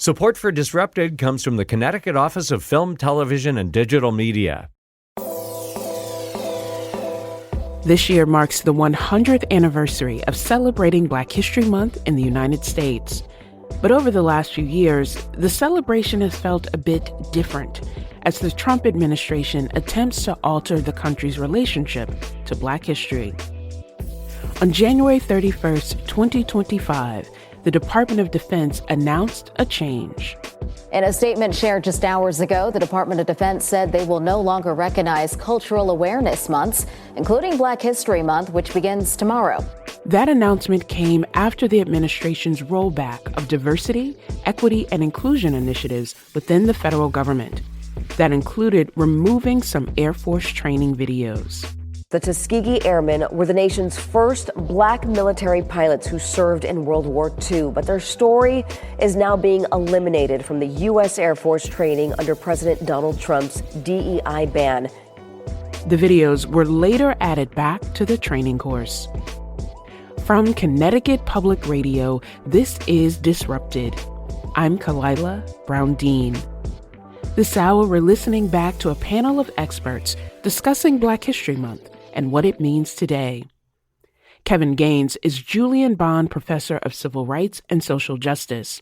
Support for Disrupted comes from the Connecticut Office of Film, Television, and Digital Media. This year marks the 100th anniversary of celebrating Black History Month in the United States. But over the last few years, the celebration has felt a bit different as the Trump administration attempts to alter the country's relationship to Black history. On January 31st, 2025, the Department of Defense announced a change. In a statement shared just hours ago, the Department of Defense said they will no longer recognize cultural awareness months, including Black History Month, which begins tomorrow. That announcement came after the administration's rollback of diversity, equity, and inclusion initiatives within the federal government. That included removing some Air Force training videos. The Tuskegee Airmen were the nation's first Black military pilots who served in World War II, but their story is now being eliminated from the U.S. Air Force training under President Donald Trump's DEI ban. The videos were later added back to the training course. From Connecticut Public Radio, this is Disrupted. I'm Kalila Brown-Dean. This hour, we're listening back to a panel of experts discussing Black History Month and what it means today. Kevin Gaines is Julian Bond Professor of Civil Rights and Social Justice.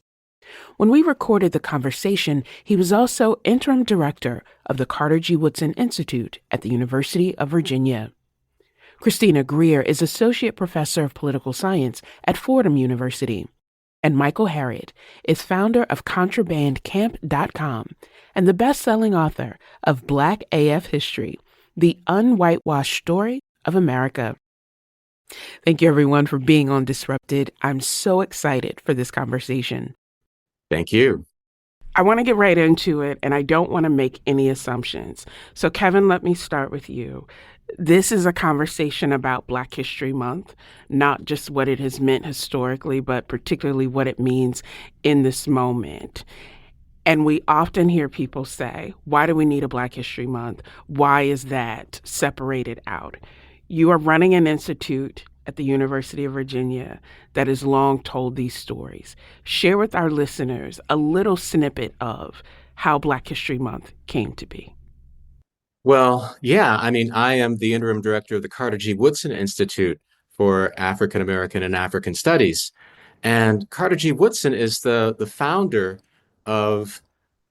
When we recorded the conversation, he was also Interim Director of the Carter G. Woodson Institute at the University of Virginia. Christina Greer is Associate Professor of Political Science at Fordham University. And Michael Harriot is founder of ContrabandCamp.com and the best-selling author of Black AF History, the Unwhitewashed Story of America. Thank you, everyone, for being on Disrupted. I'm so excited for this conversation. Thank you. I want to get right into it, and I don't want to make any assumptions. So, Kevin, let me start with you. This is a conversation about Black History Month, not just what it has meant historically, but particularly what it means in this moment. And we often hear people say, why do we need a Black History Month? Why is that separated out? You are running an institute at the University of Virginia that has long told these stories. Share with our listeners a little snippet of how Black History Month came to be. Well, yeah, I am the interim director of the Carter G. Woodson Institute for African American and African Studies. And Carter G. Woodson is the founder of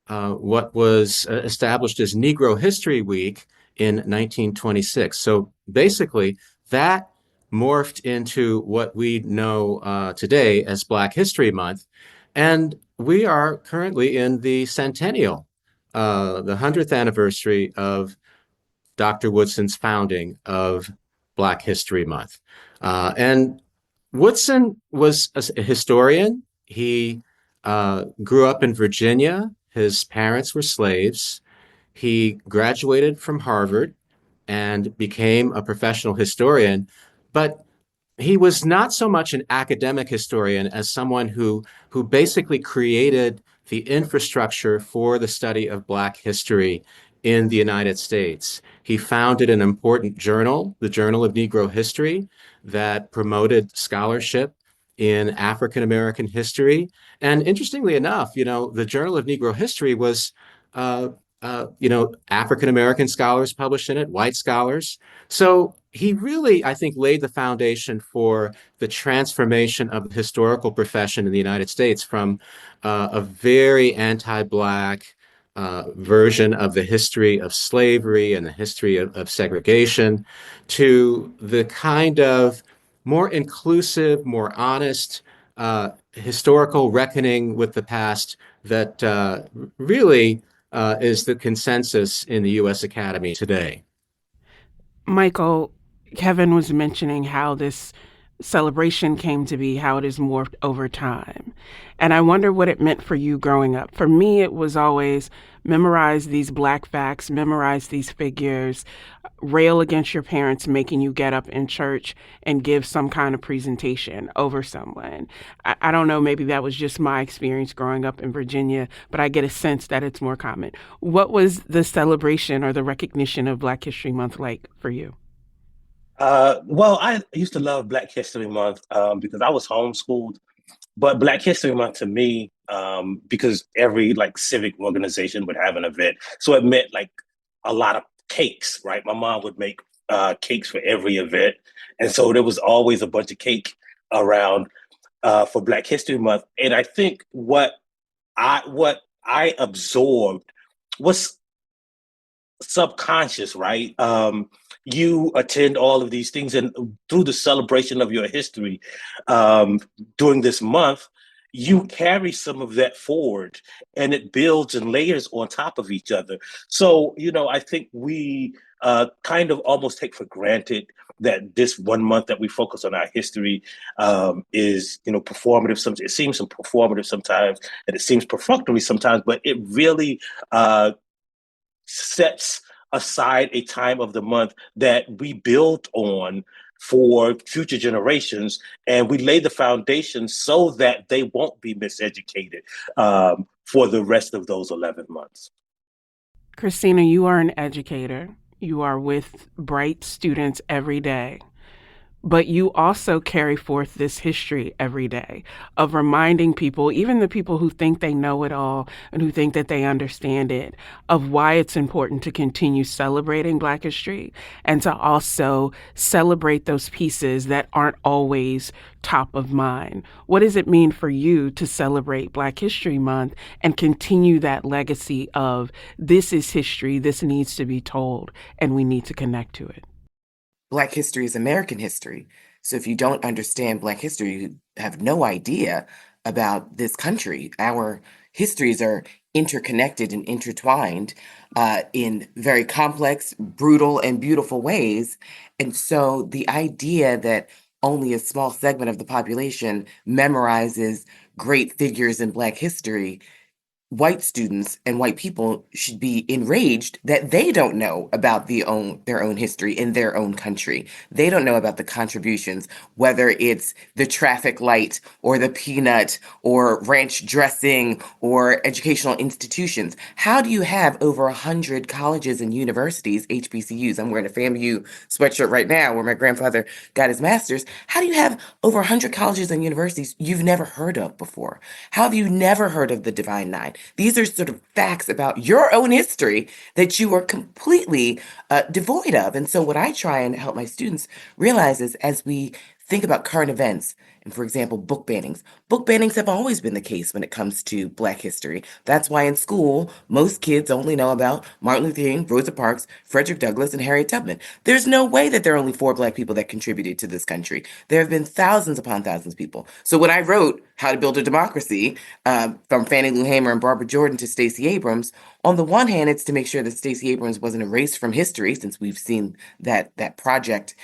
what was established as Negro History Week in 1926. So basically, that morphed into what we know today as Black History Month. And we are currently in the centennial, the 100th anniversary of Dr. Woodson's founding of Black History Month. And Woodson was a historian. He grew up in Virginia. His parents were slaves. He graduated from Harvard and became a professional historian, but he was not so much an academic historian as someone who basically created the infrastructure for the study of Black history in the United States. He founded an important journal, the Journal of Negro History, that promoted scholarship in African American history. And interestingly enough, the Journal of Negro History was, African American scholars published in it, white scholars. So he really, I think, laid the foundation for the transformation of the historical profession in the United States from a very anti-Black version of the history of slavery and the history of segregation to the kind of more inclusive, more honest historical reckoning with the past that really is the consensus in the U.S. Academy today. Michael, Kevin was mentioning how this celebration came to be, how it has morphed over time. And I wonder what it meant for you growing up. For me, it was always memorize these Black facts, memorize these figures, rail against your parents making you get up in church and give some kind of presentation over someone. I don't know, maybe that was just my experience growing up in Virginia, but I get a sense that it's more common. What was the celebration or the recognition of Black History Month like for you? Well, I used to love Black History Month because I was homeschooled. But Black History Month to me, because every like civic organization would have an event, so it meant like a lot of cakes, right? My mom would make cakes for every event, and so there was always a bunch of cake around for Black History Month. And I think what I absorbed was subconscious, right? You attend all of these things, and through the celebration of your history um, during this month, you carry some of that forward, and it builds and layers on top of each other. So, I think we kind of almost take for granted that this 1 month that we focus on our history is, performative. It seems some performative sometimes, and it seems perfunctory sometimes, but it really sets aside a time of the month that we build on for future generations, and we lay the foundation so that they won't be miseducated for the rest of those 11 months. Christina, you are an educator. You are with bright students every day. But you also carry forth this history every day of reminding people, even the people who think they know it all and who think that they understand it, of why it's important to continue celebrating Black history and to also celebrate those pieces that aren't always top of mind. What does it mean for you to celebrate Black History Month and continue that legacy of this is history, this needs to be told, and we need to connect to it? Black history is American history. So if you don't understand Black history, you have no idea about this country. Our histories are interconnected and intertwined in very complex, brutal, and beautiful ways. And so the idea that only a small segment of the population memorizes great figures in Black history, white students and white people should be enraged that they don't know about their own history in their own country. They don't know about the contributions, whether it's the traffic light or the peanut or ranch dressing or educational institutions. How do you have over 100 colleges and universities, HBCUs? I'm wearing a FAMU sweatshirt right now where my grandfather got his master's. How do you have over 100 colleges and universities you've never heard of before? How have you never heard of the Divine Nine? These are sort of facts about your own history that you are completely devoid of. And so what I try and help my students realize is as we think about current events, and for example, book bannings have always been the case when it comes to Black history. That's why in school, most kids only know about Martin Luther King, Rosa Parks, Frederick Douglass, and Harriet Tubman. There's no way that there are only 4 Black people that contributed to this country. There have been thousands upon thousands of people. So when I wrote How to Build a Democracy, from Fannie Lou Hamer and Barbara Jordan to Stacey Abrams, on the one hand, it's to make sure that Stacey Abrams wasn't erased from history, since we've seen that project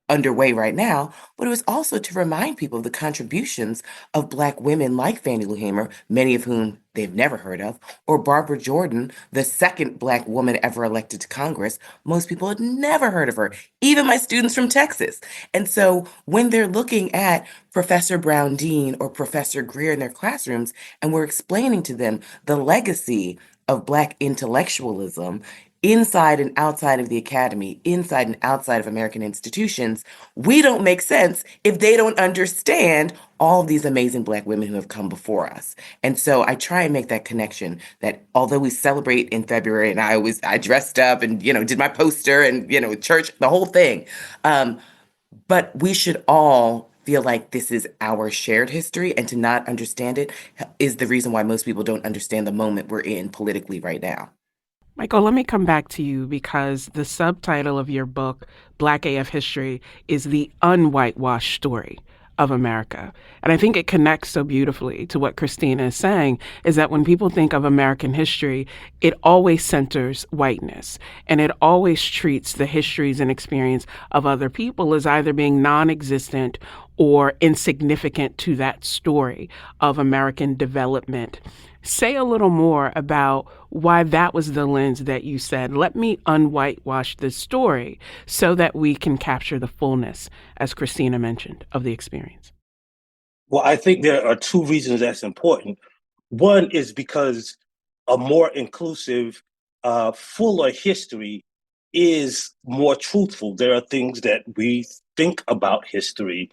underway right now, but it was also to remind people of the contributions of Black women like Fannie Lou Hamer, many of whom they've never heard of, or Barbara Jordan, the second Black woman ever elected to Congress. Most people had never heard of her, even my students from Texas. And so when they're looking at Professor Brown Dean or Professor Greer in their classrooms, and we're explaining to them the legacy of Black intellectualism inside and outside of the academy, inside and outside of American institutions, we don't make sense if they don't understand all of these amazing Black women who have come before us. And so I try and make that connection that although we celebrate in February, and I dressed up and, did my poster and, church, the whole thing. But we should all feel like this is our shared history, and to not understand it is the reason why most people don't understand the moment we're in politically right now. Michael, let me come back to you because the subtitle of your book, Black AF History, is the unwhitewashed story of America. And I think it connects so beautifully to what Christina is saying, is that when people think of American history, it always centers whiteness. And it always treats the histories and experience of other people as either being non-existent or insignificant to that story of American development. Say a little more about why that was the lens that you said, let me unwhitewash this story so that we can capture the fullness, as Christina mentioned, of the experience. Well, I think there are 2 reasons that's important. One is because a more inclusive, fuller history is more truthful. There are things that we think about history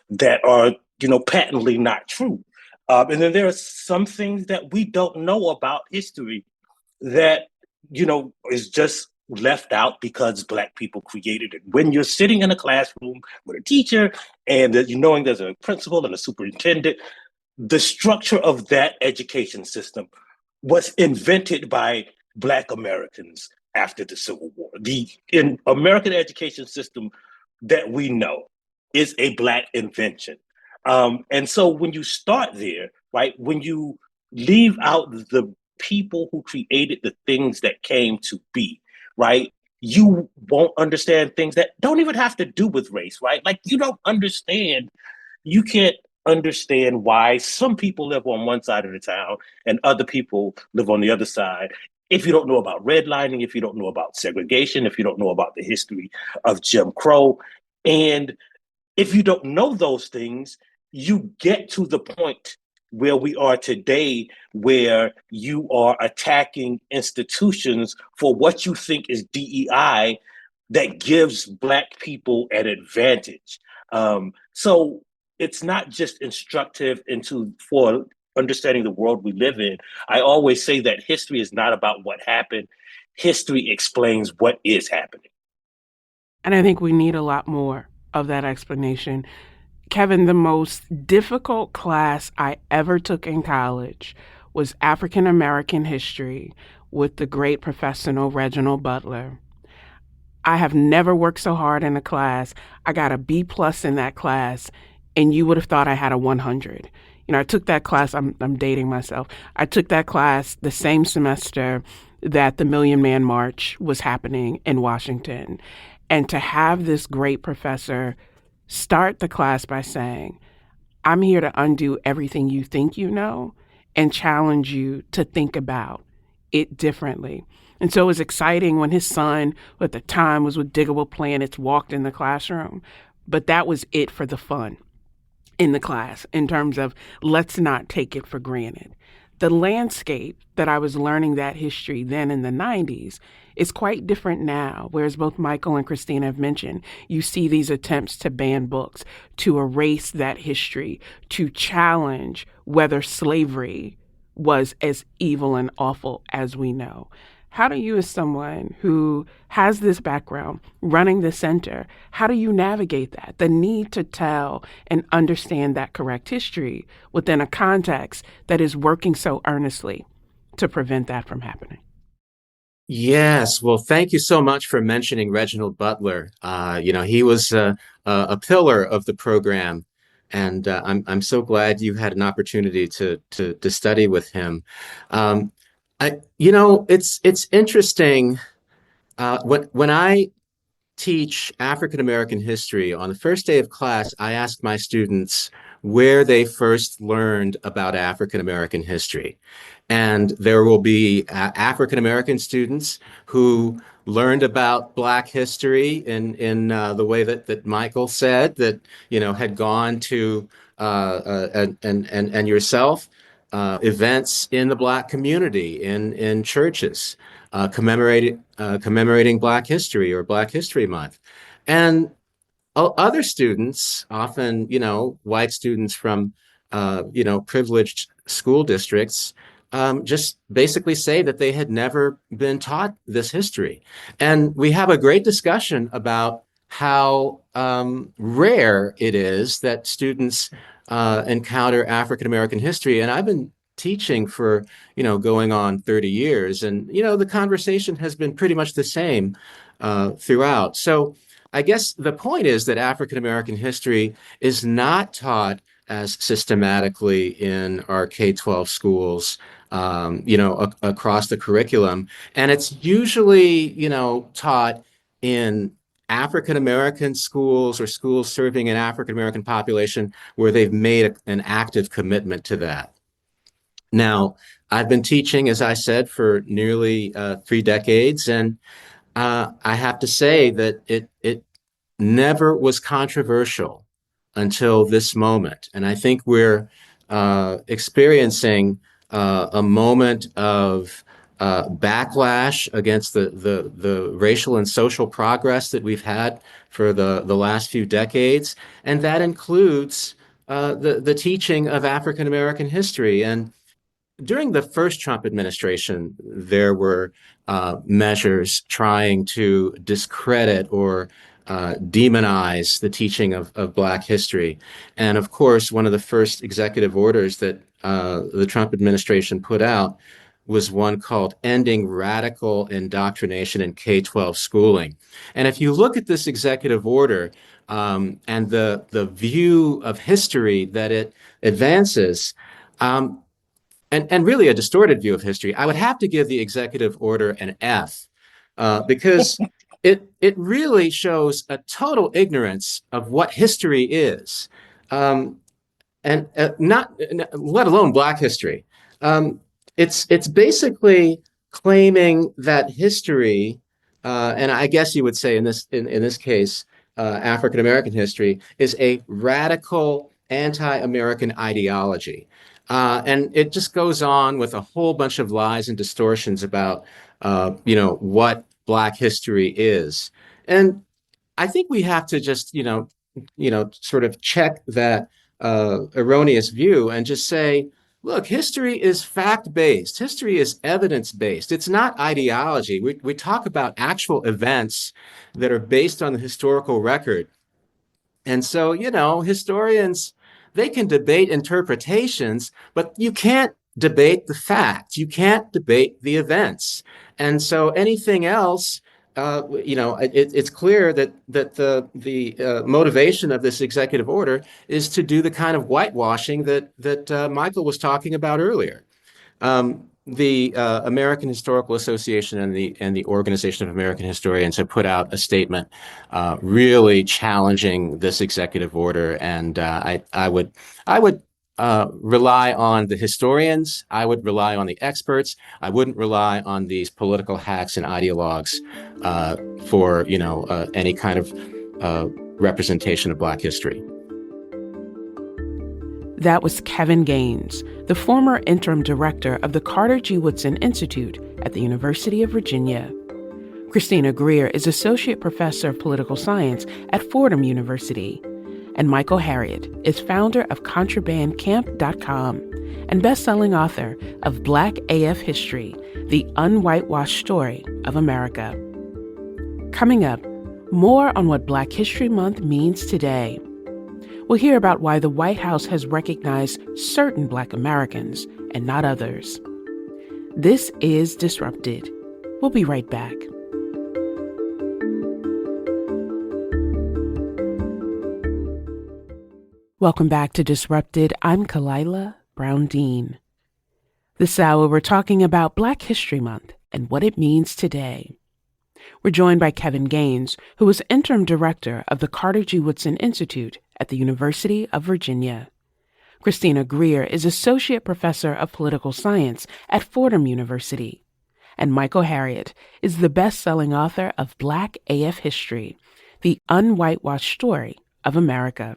that are patently not true. And then there are some things that we don't know about history that, is just left out because Black people created it. When you're sitting in a classroom with a teacher and knowing there's a principal and a superintendent, the structure of that education system was invented by Black Americans after the Civil War. The American education system that we know is a Black invention. And so when you start there, right, when you leave out the people who created the things that came to be, right, you won't understand things that don't even have to do with race, right? Like you can't understand why some people live on one side of the town and other people live on the other side. If you don't know about redlining, if you don't know about segregation, if you don't know about the history of Jim Crow, and if you don't know those things, you get to the point where we are today, where you are attacking institutions for what you think is DEI that gives Black people an advantage. So it's not just instructive for understanding the world we live in. I always say that history is not about what happened. History explains what is happening. And I think we need a lot more of that explanation. Kevin, the most difficult class I ever took in college was African American history with the great professor Reginald Butler. I have never worked so hard in a class. I got a B plus in that class, and you would have thought I had a 100. I took that class, I'm dating myself. I took that class the same semester that the Million Man March was happening in Washington. And to have this great professor start the class by saying, I'm here to undo everything you think you know and challenge you to think about it differently. And so it was exciting when his son, who at the time was with Diggable Planets, walked in the classroom. But that was it for the fun in the class in terms of let's not take it for granted. The landscape that I was learning that history then in the 90s is quite different now, whereas both Michael and Christina have mentioned, you see these attempts to ban books, to erase that history, to challenge whether slavery was as evil and awful as we know. How do you, as someone who has this background running the center, how do you navigate that? The need to tell and understand that correct history within a context that is working so earnestly to prevent that from happening. Yes, well, thank you so much for mentioning Reginald Butler. He was a pillar of the program, and I'm so glad you had an opportunity to study with him. It's interesting when I teach African American history on the first day of class, I ask my students where they first learned about African American history. And there will be African American students who learned about Black history in the way that Michael said, that had gone to and yourself events in the Black community in churches commemorating Black History or Black History Month. And other students, often, white students from, privileged school districts, just basically say that they had never been taught this history. And we have a great discussion about how rare it is that students encounter African American history. And I've been teaching for, going on 30 years. And, the conversation has been pretty much the same throughout. So I guess the point is that African American history is not taught as systematically in our K-12 schools, across the curriculum. And it's usually, taught in African American schools or schools serving an African American population where they've made an active commitment to that. Now, I've been teaching, as I said, for nearly 3 decades, and I have to say that it never was controversial until this moment. And I think we're experiencing a moment of backlash against the racial and social progress that we've had for the last few decades. And that includes the teaching of African American history. And during the first Trump administration, there were measures trying to discredit or demonize the teaching of Black history. And of course, one of the first executive orders that the Trump administration put out was one called Ending Radical Indoctrination in K-12 Schooling. And if you look at this executive order and the view of history that it advances, and really a distorted view of history, I would have to give the executive order an F because it really shows a total ignorance of what history is, and not let alone Black history. Um, it's basically claiming that history, and I guess you would say in this case, African American history is a radical anti-American ideology. And it just goes on with a whole bunch of lies and distortions about, what Black history is. And I think we have to just, sort of check that erroneous view and just say, look, history is fact-based. History is evidence-based. It's not ideology. We talk about actual events that are based on the historical record. And so, historians, they can debate interpretations, but you can't debate the facts. You can't debate the events. And so anything else, it's clear that the motivation of this executive order is to do the kind of whitewashing that Michael was talking about earlier. The American Historical Association and the Organization of American Historians have put out a statement really challenging this executive order, and I would rely on the historians. I would rely on the experts. I wouldn't rely on these political hacks and ideologues for any kind of representation of Black history. That was Kevin Gaines, the former interim director of the Carter G. Woodson Institute at the University of Virginia. Christina Greer is associate professor of political science at Fordham University. And Michael Harriot is founder of ContrabandCamp.com and best-selling author of Black AF History, The Unwhitewashed Story of America. Coming up, more on what Black History Month means today. We'll hear about why the White House has recognized certain Black Americans and not others. This is Disrupted. We'll be right back. Welcome back to Disrupted. I'm Kalila Brown-Dean. This hour, we're talking about Black History Month and what it means today. We're joined by Kevin Gaines, who is interim director of the Carter G. Woodson Institute at the University of Virginia. Christina Greer is associate professor of political science at Fordham University. And Michael Harriot is the best-selling author of Black AF History, The Unwhitewashed Story of America.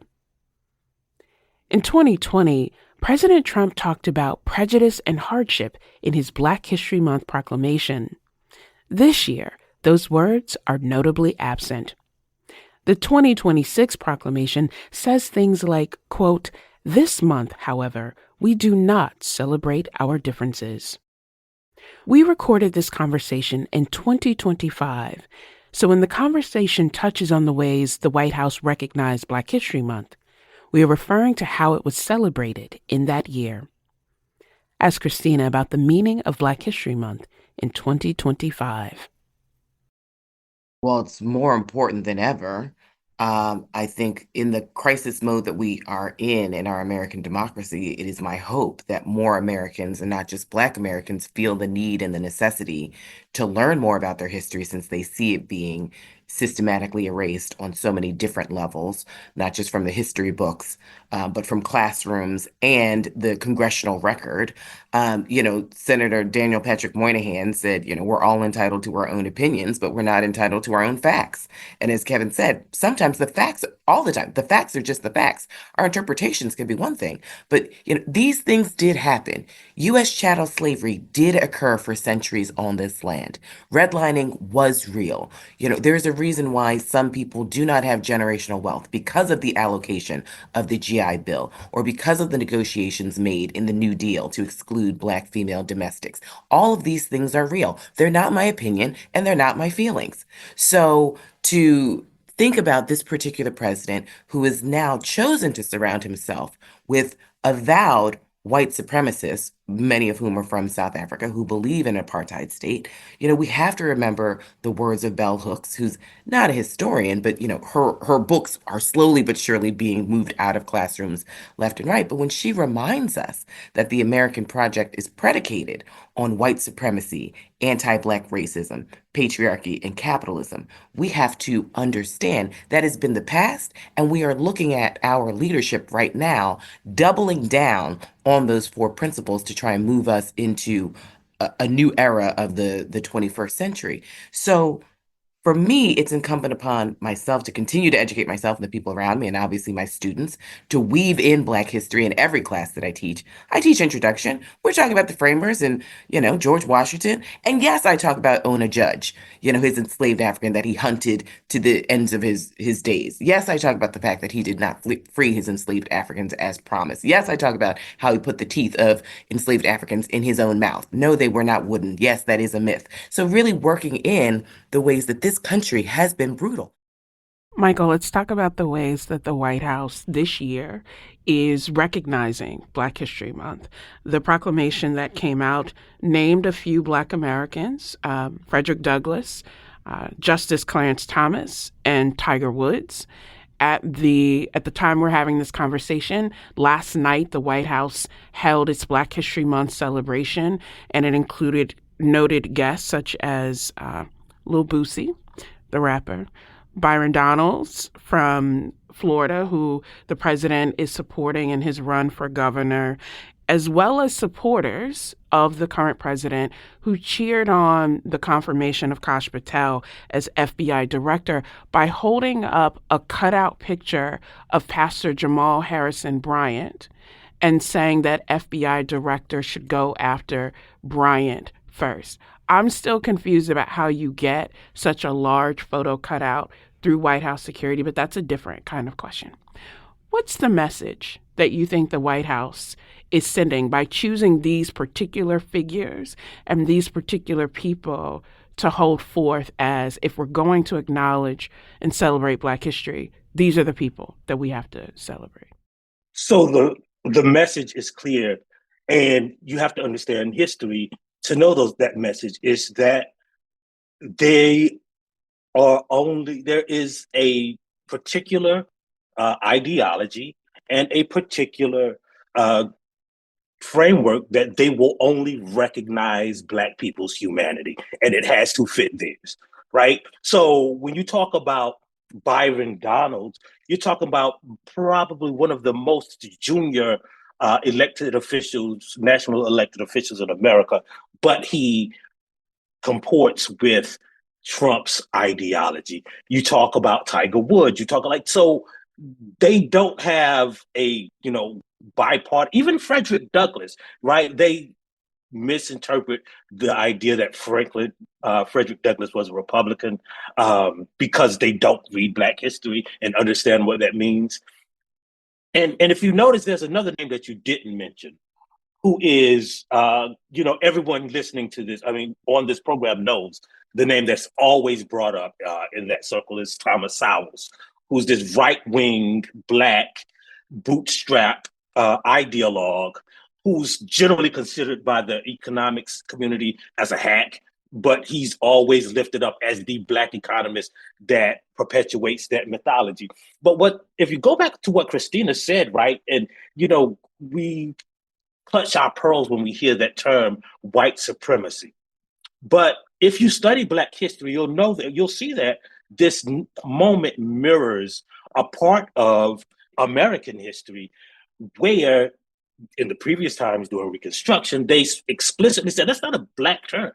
In 2020, President Trump talked about prejudice and hardship in his Black History Month proclamation. This year, those words are notably absent. The 2026 proclamation says things like, quote, "This month, however, we do not celebrate our differences." We recorded this conversation in 2025, so when the conversation touches on the ways the White House recognized Black History Month, we are referring to how it was celebrated in that year. Ask Christina about the meaning of Black History Month in 2025. Well, it's more important than ever. I think in the crisis mode that we are in our American democracy, it is my hope that more Americans, and not just Black Americans, feel the need and the necessity to learn more about their history, since they see it being systematically erased on so many different levels, not just from the history books, but from classrooms and the congressional record. Senator Daniel Patrick Moynihan said, we're all entitled to our own opinions, but we're not entitled to our own facts. And as Kevin said, sometimes all the time, the facts are just the facts. Our interpretations can be one thing, but these things did happen. U.S. chattel slavery did occur for centuries on this land. Redlining was real. There's a reason why some people do not have generational wealth because of the allocation of the GI Bill or because of the negotiations made in the New Deal to exclude Black female domestics. All of these things are real. They're not my opinion and they're not my feelings. So to think about this particular president who has now chosen to surround himself with avowed white supremacists, many of whom are from South Africa, who believe in an apartheid state, we have to remember the words of Bell Hooks, who's not a historian, but her books are slowly but surely being moved out of classrooms left and right. But when she reminds us that the American project is predicated on white supremacy, anti-Black racism, patriarchy, and capitalism, we have to understand that has been the past, and we are looking at our leadership right now doubling down on those four principles to try and move us into a new era of the 21st century. So for me, it's incumbent upon myself to continue to educate myself and the people around me, and obviously my students, to weave in Black history in every class that I teach. I teach introduction. We're talking about the framers and, George Washington. And yes, I talk about Ona Judge, his enslaved African that he hunted to the ends of his days. Yes, I talk about the fact that he did not free his enslaved Africans as promised. Yes, I talk about how he put the teeth of enslaved Africans in his own mouth. No, they were not wooden. Yes, that is a myth. So really working in the ways that this country has been brutal. Michael, let's talk about the ways that the White House this year is recognizing Black History Month. The proclamation that came out named a few Black Americans, Frederick Douglass, Justice Clarence Thomas, and Tiger Woods. At the time we're having this conversation, last night the White House held its Black History Month celebration, and it included noted guests such as Lil Boosie, the rapper, Byron Donalds from Florida, who the president is supporting in his run for governor, as well as supporters of the current president who cheered on the confirmation of Kash Patel as FBI director by holding up a cutout picture of Pastor Jamal Harrison Bryant and saying that FBI director should go after Bryant first. I'm still confused about how you get such a large photo cutout through White House security, but that's a different kind of question. What's the message that you think the White House is sending by choosing these particular figures and these particular people to hold forth as, if we're going to acknowledge and celebrate Black history, these are the people that we have to celebrate? So the message is clear, and you have to understand history to know that message is that there is a particular ideology and a particular framework that they will only recognize Black people's humanity, and it has to fit theirs, right? So when you talk about Byron Donalds, you're talking about probably one of the most junior elected officials, national elected officials in America, but he comports with Trump's ideology. You talk about Tiger Woods, so they don't have a, bipartisan, even Frederick Douglass, right? They misinterpret the idea that Frederick Douglass was a Republican because they don't read Black history and understand what that means. And if you notice, there's another name that you didn't mention, who is, everyone listening to this, on this program knows the name that's always brought up in that circle is Thomas Sowell, who's this right-wing Black bootstrap ideologue who's generally considered by the economics community as a hack, but he's always lifted up as the Black economist that perpetuates that mythology. But if you go back to what Christina said, right, and, we clutch our pearls when we hear that term, white supremacy. But if you study Black history, you'll see that this moment mirrors a part of American history where in the previous times during Reconstruction, they explicitly said that's not a Black term.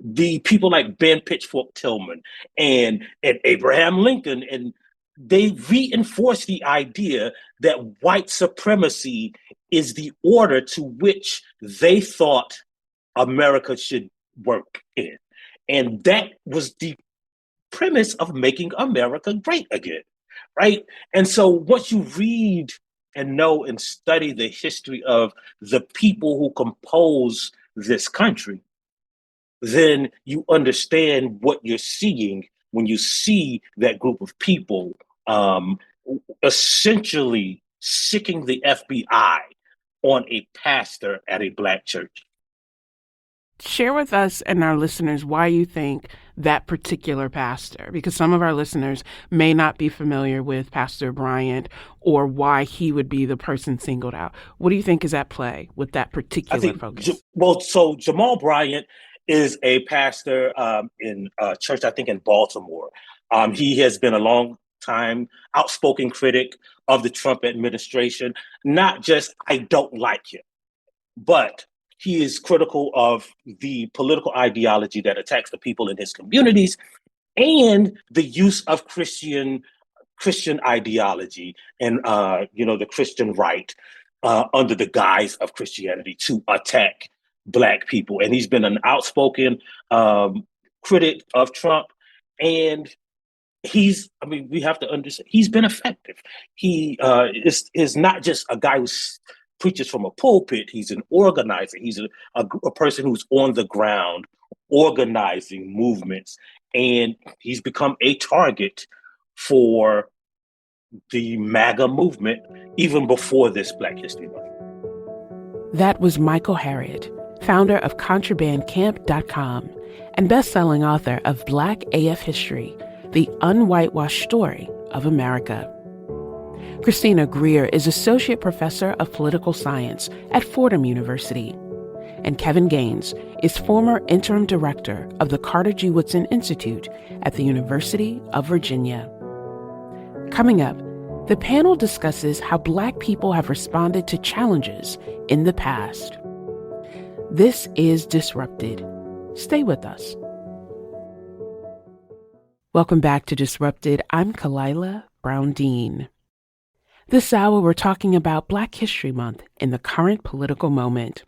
The people like Ben Pitchfork Tillman and Abraham Lincoln, and they reinforced the idea that white supremacy is the order to which they thought America should work in. And that was the premise of making America great again, right? And so once you read and know and study the history of the people who compose this country, then you understand what you're seeing when you see that group of people essentially sicking the FBI on a pastor at a Black church. Share with us and our listeners why you think that particular pastor, because some of our listeners may not be familiar with Pastor Bryant or why he would be the person singled out. What do you think is at play with that particular focus? So Jamal Bryant is a pastor in a church, I think, in Baltimore. He has been a long time outspoken critic of the Trump administration. Not just, I don't like him, but he is critical of the political ideology that attacks the people in his communities and the use of Christian ideology and the Christian right under the guise of Christianity to attack Black people. And he's been an outspoken critic of Trump, and we have to understand, he's been effective. He is not just a guy who preaches from a pulpit. He's an organizer. He's a person who's on the ground organizing movements, and he's become a target for the MAGA movement even before this Black History Month. That was Michael Harriot, founder of ContrabandCamp.com and best-selling author of Black AF History, The Unwhitewashed Story of America. Christina Greer is Associate Professor of Political Science at Fordham University. And Kevin Gaines is former Interim Director of the Carter G. Woodson Institute at the University of Virginia. Coming up, the panel discusses how Black people have responded to challenges in the past. This is Disrupted. Stay with us. Welcome back to Disrupted. I'm Kalila Brown-Dean. This hour, we're talking about Black History Month in the current political moment.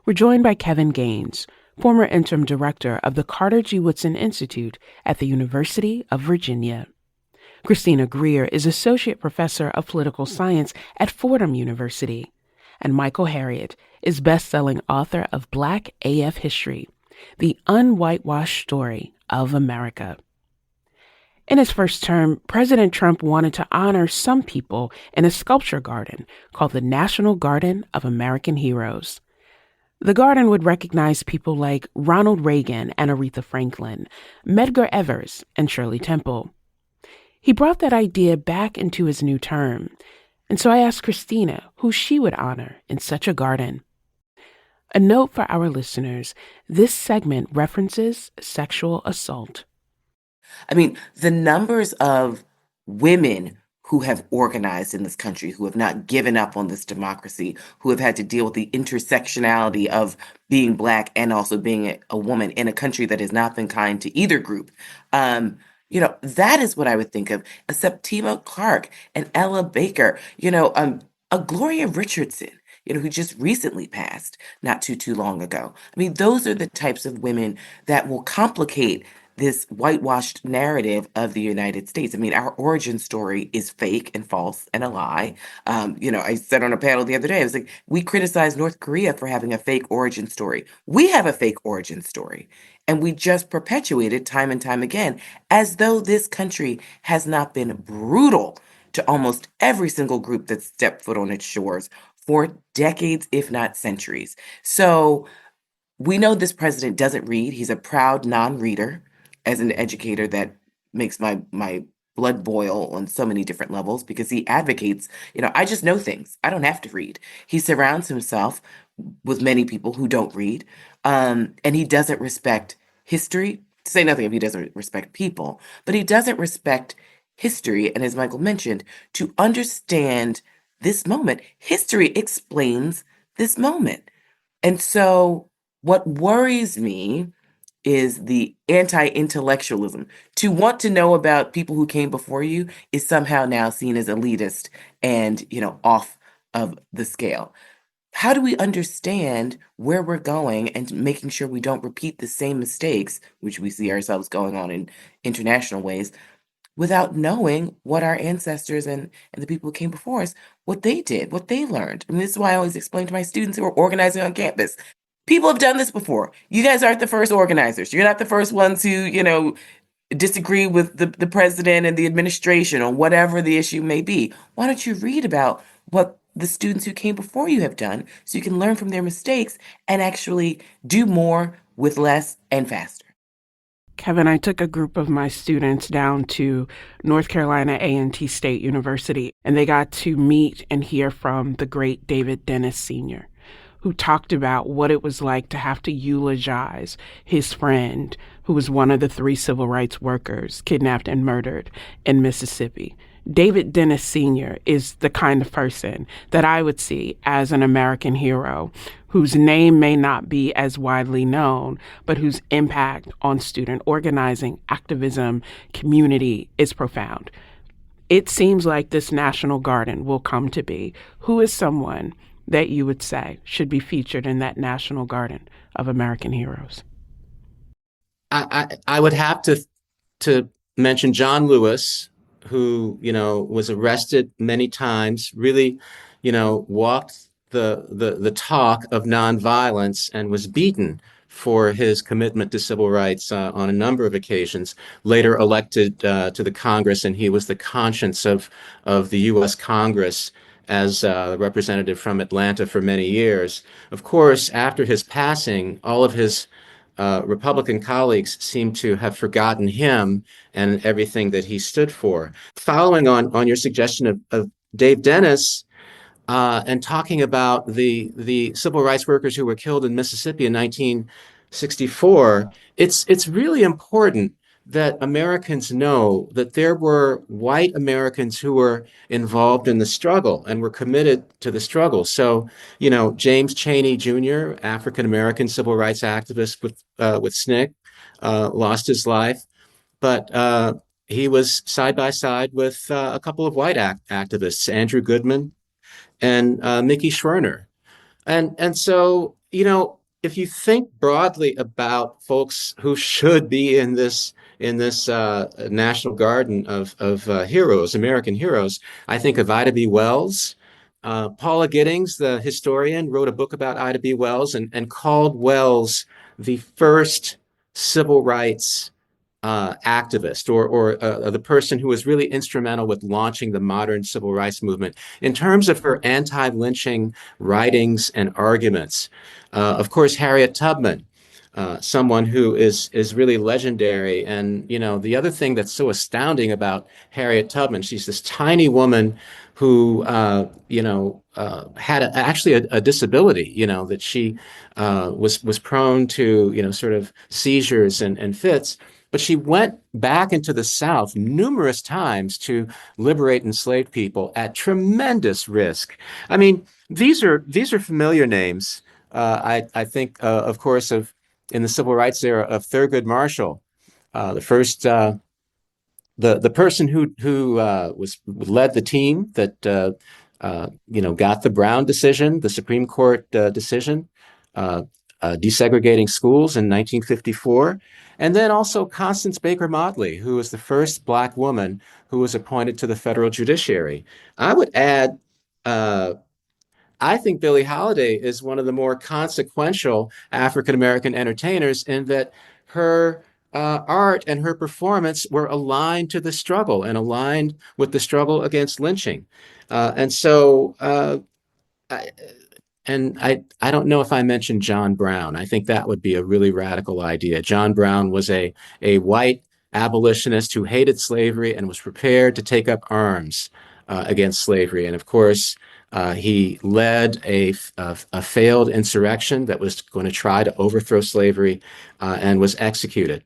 We're joined by Kevin Gaines, former interim director of the Carter G. Woodson Institute at the University of Virginia. Christina Greer is associate professor of political science at Fordham University. And Michael Harriot is best-selling author of Black AF History, The Unwhitewashed Story of America. In his first term, President Trump wanted to honor some people in a sculpture garden called the National Garden of American Heroes. The garden would recognize people like Ronald Reagan and Aretha Franklin, Medgar Evers, and Shirley Temple. He brought that idea back into his new term, and so I asked Christina who she would honor in such a garden. A note for our listeners, this segment references sexual assault. I mean, the numbers of women who have organized in this country, who have not given up on this democracy, who have had to deal with the intersectionality of being Black and also being a woman in a country that has not been kind to either group. That is what I would think of. A Septima Clark, an Ella Baker, a Gloria Richardson, who just recently passed not too long ago. I mean, those are the types of women that will complicate this whitewashed narrative of the United States. I mean, our origin story is fake and false and a lie. I said on a panel the other day, I was like, we criticize North Korea for having a fake origin story. We have a fake origin story. And we just perpetuate it time and time again, as though this country has not been brutal to almost every single group that stepped foot on its shores for decades, if not centuries. So we know this president doesn't read. He's a proud non-reader. As an educator, that makes my blood boil on so many different levels, because he advocates, I just know things. I don't have to read. He surrounds himself with many people who don't read, and he doesn't respect history, to say nothing if he doesn't respect people, but he doesn't respect history. And as Michael mentioned, to understand this moment, history explains this moment. And so what worries me is the anti-intellectualism. To want to know about people who came before you is somehow now seen as elitist and, off of the scale. How do we understand where we're going and making sure we don't repeat the same mistakes, which we see ourselves going on in international ways, without knowing what our ancestors and the people who came before us, what they did, what they learned? I mean, this is why I always explain to my students who are organizing on campus. People have done this before. You guys aren't the first organizers. You're not the first ones who, disagree with the president and the administration on whatever the issue may be. Why don't you read about what the students who came before you have done so you can learn from their mistakes and actually do more with less and faster? Kevin, I took a group of my students down to North Carolina A&T State University, and they got to meet and hear from the great David Dennis Sr., who talked about what it was like to have to eulogize his friend, who was one of the 3 civil rights workers kidnapped and murdered in Mississippi. David Dennis Sr. is the kind of person that I would see as an American hero, whose name may not be as widely known, but whose impact on student organizing, activism, community is profound. It seems like this National Garden will come to be. Who is someone that you would say should be featured in that National Garden of American heroes? I would have to mention John Lewis, who was arrested many times, really walked the talk of nonviolence and was beaten for his commitment to civil rights on a number of occasions. Later elected to the Congress, and he was the conscience of the U.S. Congress as a representative from Atlanta for many years. Of course, after his passing, all of his Republican colleagues seem to have forgotten him and everything that he stood for. Following on your suggestion of Dave Dennis, and talking about the civil rights workers who were killed in Mississippi in 1964, it's really important that Americans know that there were white Americans who were involved in the struggle and were committed to the struggle. So, James Chaney Jr., African American civil rights activist with SNCC, lost his life, but he was side by side with a couple of white activists, Andrew Goodman and Mickey Schwerner. And so, if you think broadly about folks who should be in this National Garden of heroes, American heroes, I think of Ida B. Wells. Paula Giddings, the historian, wrote a book about Ida B. Wells and called Wells the first civil rights activist or the person who was really instrumental with launching the modern civil rights movement in terms of her anti-lynching writings and arguments. Of course, Harriet Tubman, someone who is really legendary. And, the other thing that's so astounding about Harriet Tubman, she's this tiny woman who, had actually a disability, that she was prone to, sort of seizures and fits. But she went back into the South numerous times to liberate enslaved people at tremendous risk. I mean, these are familiar names. I think, of course, in the civil rights era of Thurgood Marshall, the first the person who led the team that got the Brown decision, the Supreme Court decision, desegregating schools in 1954. And then also Constance Baker Motley, who was the first Black woman who was appointed to the federal judiciary. I would add, I think Billie Holiday is one of the more consequential African-American entertainers in that her art and her performance were aligned to the struggle and aligned with the struggle against lynching. And so I don't know if I mentioned John Brown. I think that would be a really radical idea. John Brown was a white abolitionist who hated slavery and was prepared to take up arms against slavery. And of course, he led a failed insurrection that was going to try to overthrow slavery and was executed.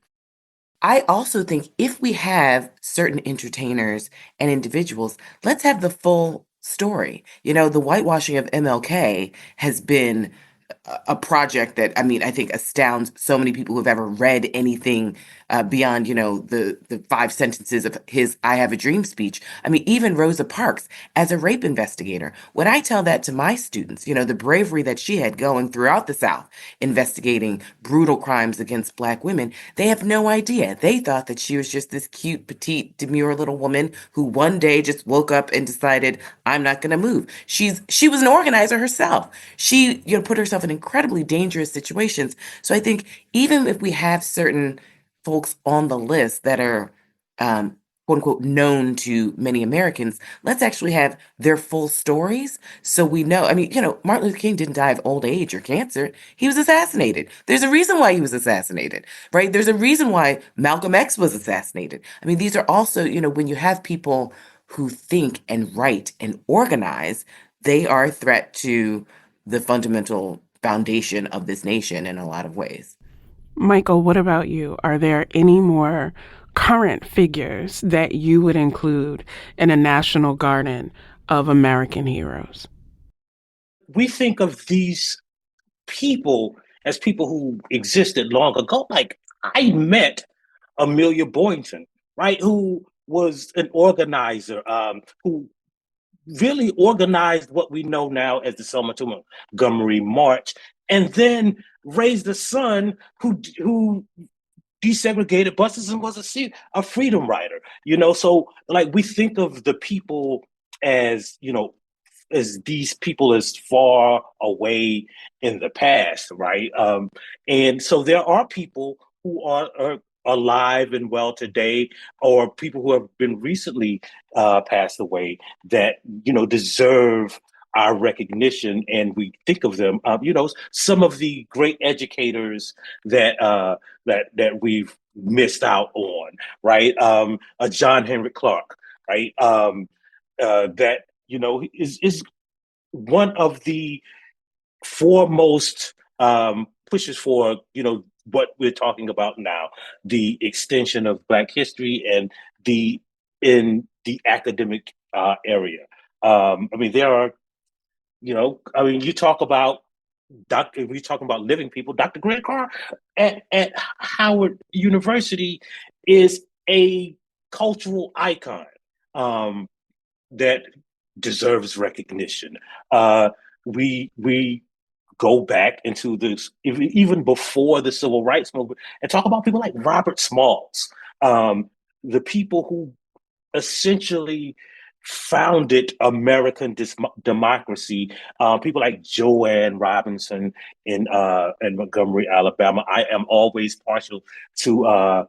I also think if we have certain entertainers and individuals, let's have the full story. The whitewashing of MLK has been a project that, I mean, I think astounds so many people who've ever read anything beyond, the 5 sentences of his "I Have a Dream" speech. I mean, even Rosa Parks as a rape investigator. When I tell that to my students, the bravery that she had going throughout the South, investigating brutal crimes against Black women, they have no idea. They thought that she was just this cute, petite, demure little woman who one day just woke up and decided, I'm not going to move. She was an organizer herself. She, put herself in incredibly dangerous situations. So I think even if we have certain folks on the list that are quote unquote known to many Americans, let's actually have their full stories so we know. I mean, Martin Luther King didn't die of old age or cancer. He was assassinated. There's a reason why he was assassinated, right? There's a reason why Malcolm X was assassinated. I mean, these are also, when you have people who think and write and organize, they are a threat to the fundamental foundation of this nation in a lot of ways. Michael, what about you? Are there any more current figures that you would include in a national garden of American heroes? We think of these people as people who existed long ago. Like, I met Amelia Boynton, right, who was an organizer, who really organized what we know now as the Selma to Montgomery March, and then raised a son who desegregated buses and was a freedom rider. So like we think of the people as as these people as far away in the past, right? And so there are people who are alive and well today, or people who have been recently passed away that deserve our recognition, and we think of them. Some of the great educators that we've missed out on, right? A John Henry Clark, right? That is one of the foremost pushes for what we're talking about now, the extension of Black history and in the academic area. I mean, there are you talk about we talking about living people. Dr. Greer at Howard University is a cultural icon that deserves recognition. We go back into this even before the civil rights movement and talk about people like Robert Smalls, the people who essentially founded American democracy. People like Joanne Robinson in Montgomery, Alabama. I am always partial to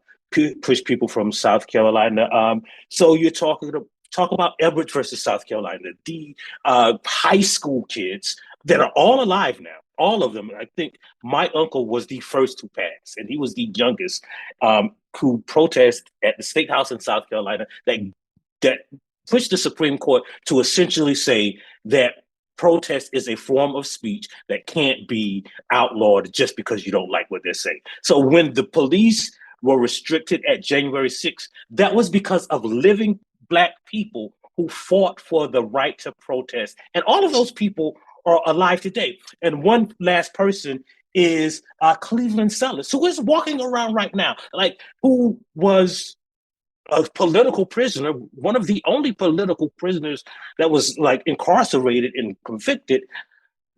push people from South Carolina. So you're talk about Edwards versus South Carolina, the high school kids that are all alive now. All of them. I think my uncle was the first to pass, and he was the youngest who protested at the State House in South Carolina that pushed the Supreme Court to essentially say that protest is a form of speech that can't be outlawed just because you don't like what they're saying. So when the police were restricted at January 6th, that was because of living Black people who fought for the right to protest. And all of those people are alive today. And one last person is Cleveland Sellers, who is walking around right now, like who was a political prisoner, one of the only political prisoners that was like incarcerated and convicted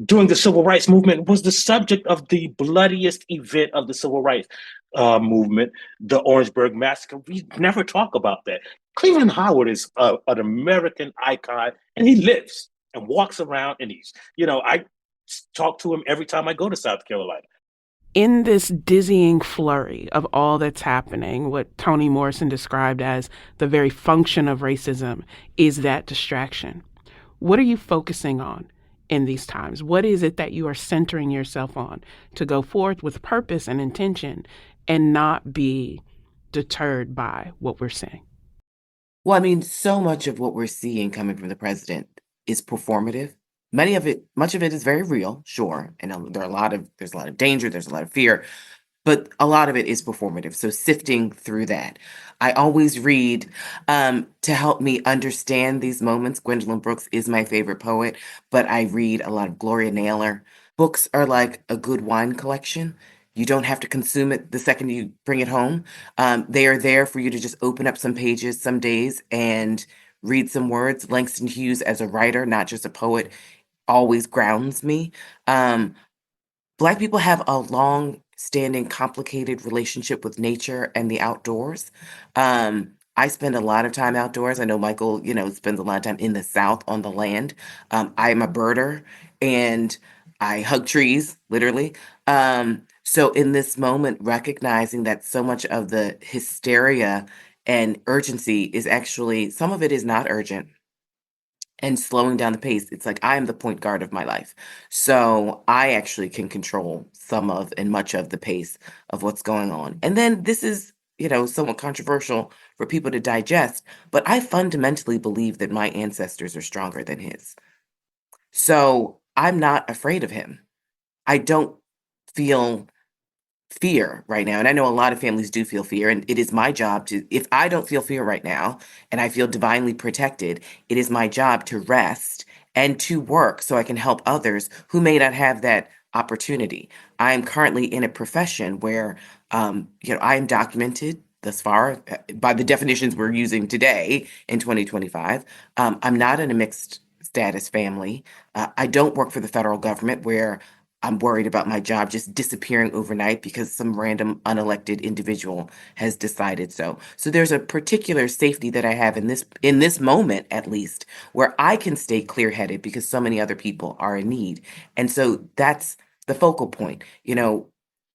during the civil rights movement, was the subject of the bloodiest event of the civil rights movement, the Orangeburg Massacre. We never talk about that. Cleveland Howard is an American icon, and he lives and walks around, and I talk to him every time I go to South Carolina. In this dizzying flurry of all that's happening, what Toni Morrison described as the very function of racism is that distraction. What are you focusing on in these times? What is it that you are centering yourself on to go forth with purpose and intention and not be deterred by what we're seeing? Well, I mean, so much of what we're seeing coming from the president is performative. Much of it is very real, sure. And there's a lot of danger, there's a lot of fear. but a lot of it is performative. So sifting through that. I always read to help me understand these moments. Gwendolyn Brooks is my favorite poet, but I read a lot of Gloria Naylor. Books are like a good wine collection. You don't have to consume it the second you bring it home. They are there for you to just open up some pages some days and read some words. Langston Hughes, as a writer, not just a poet, always grounds me. Um, Black people have a long-standing, complicated relationship with nature and the outdoors. I spend a lot of time outdoors. I know Michael, spends a lot of time in the South on the land. I am a birder and I hug trees, literally. So in this moment, recognizing that so much of the hysteria and urgency is actually, some of it is not urgent, and slowing down the pace. It's like I am the point guard of my life. So I actually can control some of and much of the pace of what's going on. And then this is, somewhat controversial for people to digest, but I fundamentally believe that my ancestors are stronger than his. So I'm not afraid of him. I don't feel fear right now. And I know a lot of families do feel fear. And it is my job to, if I don't feel fear right now and I feel divinely protected, it is my job to rest and to work so I can help others who may not have that opportunity. I am currently in a profession where, I am documented thus far by the definitions we're using today in 2025. I'm not in a mixed status family. I don't work for the federal government where I'm worried about my job just disappearing overnight because some random unelected individual has decided so. So there's a particular safety that I have in this moment, at least, where I can stay clear-headed because so many other people are in need. And so that's the focal point.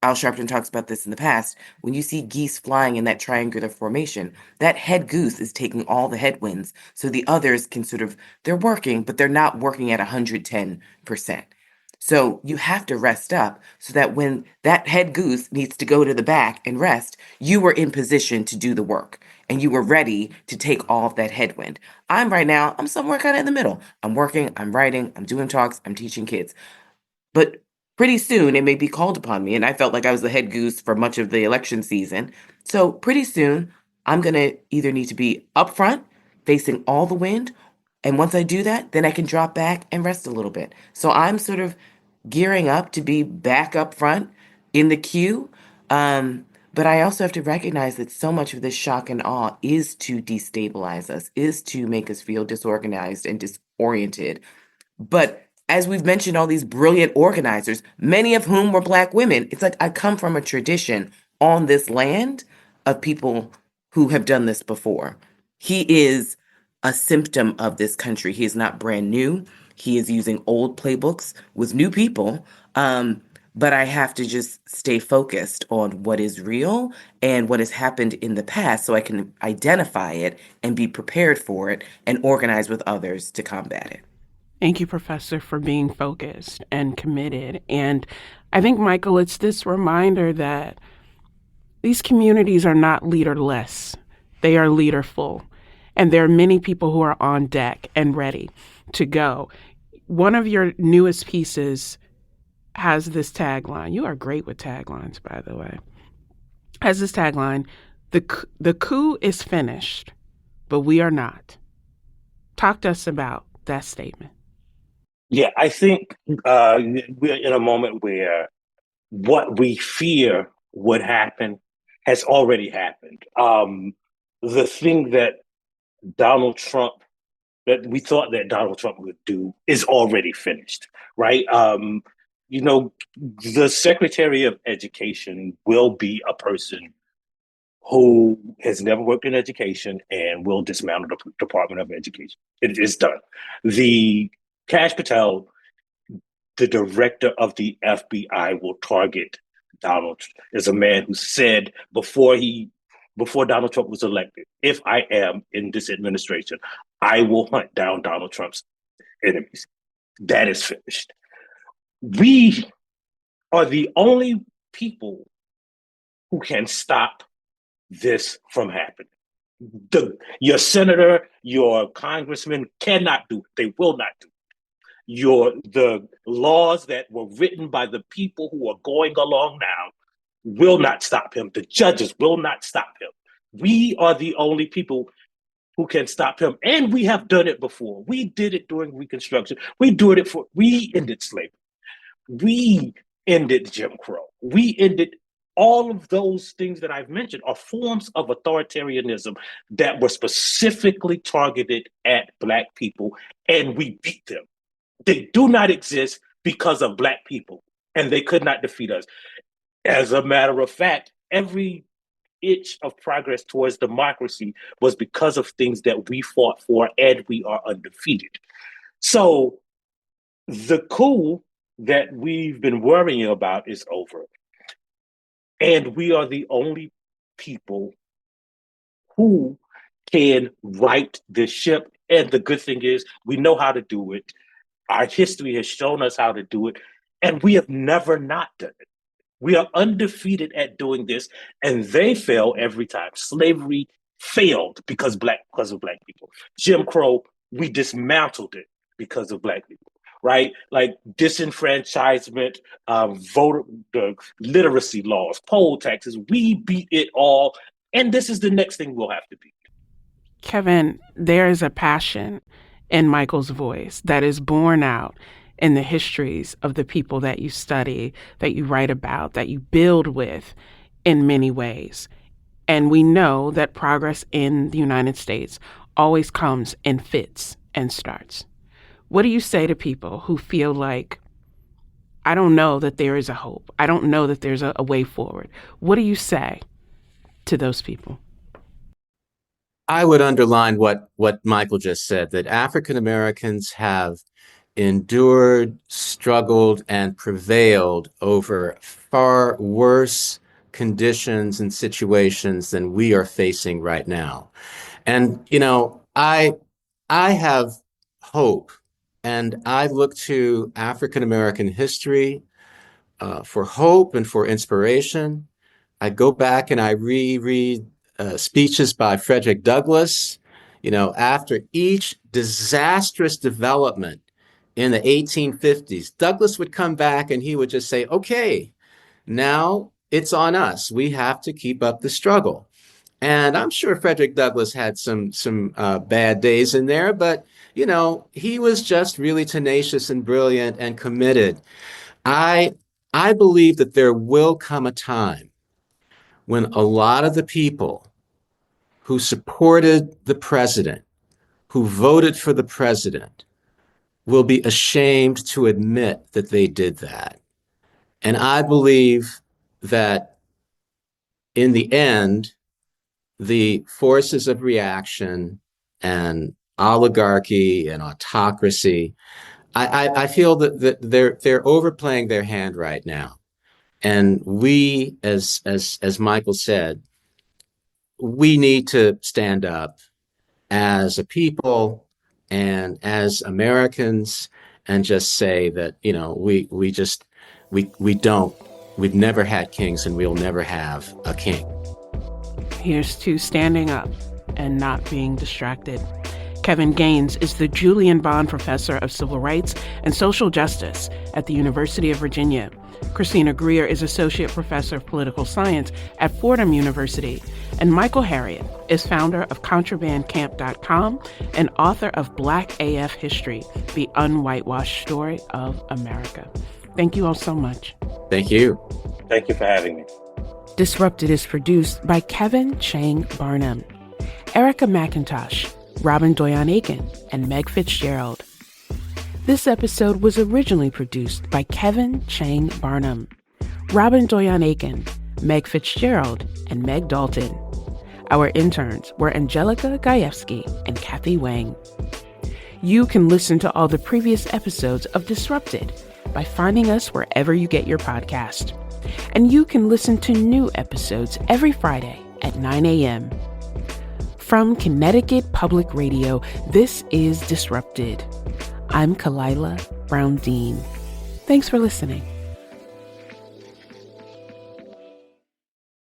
Al Sharpton talks about this in the past. When you see geese flying in that triangular formation, that head goose is taking all the headwinds. So the others can they're working, but they're not working at 110%. So you have to rest up so that when that head goose needs to go to the back and rest, you were in position to do the work and you were ready to take all of that headwind. I'm somewhere kind of in the middle. I'm working, I'm writing, I'm doing talks, I'm teaching kids. But pretty soon it may be called upon me. And I felt like I was the head goose for much of the election season. So pretty soon I'm going to either need to be up front, facing all the wind. And once I do that, then I can drop back and rest a little bit. So I'm sort of gearing up to be back up front in the queue. But I also have to recognize that so much of this shock and awe is to destabilize us, is to make us feel disorganized and disoriented. But as we've mentioned, all these brilliant organizers, many of whom were Black women, it's like I come from a tradition on this land of people who have done this before. He is a symptom of this country. He is not brand new. He is using old playbooks with new people. But I have to just stay focused on what is real and what has happened in the past so I can identify it and be prepared for it and organize with others to combat it. Thank you, Professor, for being focused and committed. And I think, Michael, it's this reminder that these communities are not leaderless. They are leaderful. And there are many people who are on deck and ready to go. One of your newest pieces has this tagline. You are great with taglines, by the way. Has this tagline, the coup is finished, but we are not. Talk to us about that statement. Yeah, I think we're in a moment where what we fear would happen has already happened. The thing that Donald Trump, that we thought that Donald Trump would do, is already finished, right? The Secretary of Education will be a person who has never worked in education and will dismantle the Department of Education. It is done. The Kash Patel, the director of the FBI, will target Donald, is a man who said before Donald Trump was elected, if I am in this administration, I will hunt down Donald Trump's enemies. That is finished. We are the only people who can stop this from happening. Your senator, your congressman cannot do it. They will not do it. The laws that were written by the people who are going along now will not stop him. The judges will not stop him. We are the only people who can stop him. And we have done it before. We did it during Reconstruction. We ended slavery. We ended Jim Crow. We ended all of those things that I've mentioned are forms of authoritarianism that were specifically targeted at Black people, and we beat them. They do not exist because of Black people, and they could not defeat us. As a matter of fact, every inch of progress towards democracy was because of things that we fought for, and we are undefeated. So the coup that we've been worrying about is over. And we are the only people who can right this ship. And the good thing is we know how to do it. Our history has shown us how to do it. And we have never not done it. We are undefeated at doing this. And they fail every time. Slavery failed because of Black people. Jim Crow, we dismantled it because of Black people. Right? Like disenfranchisement, voter literacy laws, poll taxes, we beat it all. And this is the next thing we'll have to beat. Kevin, there is a passion in Michael's voice that is borne out in the histories of the people that you study, that you write about, that you build with in many ways. And we know that progress in the United States always comes in fits and starts. What do you say to people who feel like, I don't know that there is a hope. I don't know that there's a way forward. What do you say to those people? I would underline what Michael just said, that African Americans have endured, struggled, and prevailed over far worse conditions and situations than we are facing right now. And, I have hope. And I look to African American history for hope and for inspiration. I go back and I reread speeches by Frederick Douglass. After each disastrous development in the 1850s, Douglass would come back and he would just say, okay, now it's on us. We have to keep up the struggle. And I'm sure Frederick Douglass had some bad days in there, but he was just really tenacious and brilliant and committed. I believe that there will come a time when a lot of the people who supported the president, who voted for the president, will be ashamed to admit that they did that. And I believe that in the end, the forces of reaction and oligarchy and autocracy, I feel that they're overplaying their hand right now. And we, as Michael said, we need to stand up as a people and as Americans and just say that, we've never had kings and we'll never have a king. Here's to standing up and not being distracted. Kevin Gaines is the Julian Bond Professor of Civil Rights and Social Justice at the University of Virginia. Christina Greer is Associate Professor of Political Science at Fordham University. And Michael Harriot is founder of ContrabandCamp.com and author of Black AF History, the Unwhitewashed Story of America. Thank you all so much. Thank you. Thank you for having me. Disrupted is produced by Kevin Chang Barnum, Erica McIntosh, Robin Doyon-Aiken, and Meg Fitzgerald. This episode was originally produced by Kevin Chang Barnum, Robin Doyon-Aiken, Meg Fitzgerald, and Meg Dalton. Our interns were Angelica Gajewski and Kathy Wang. You can listen to all the previous episodes of Disrupted by finding us wherever you get your podcast. And you can listen to new episodes every Friday at 9 a.m. From Connecticut Public Radio, this is Disrupted. I'm Kalila Brown Dean. Thanks for listening.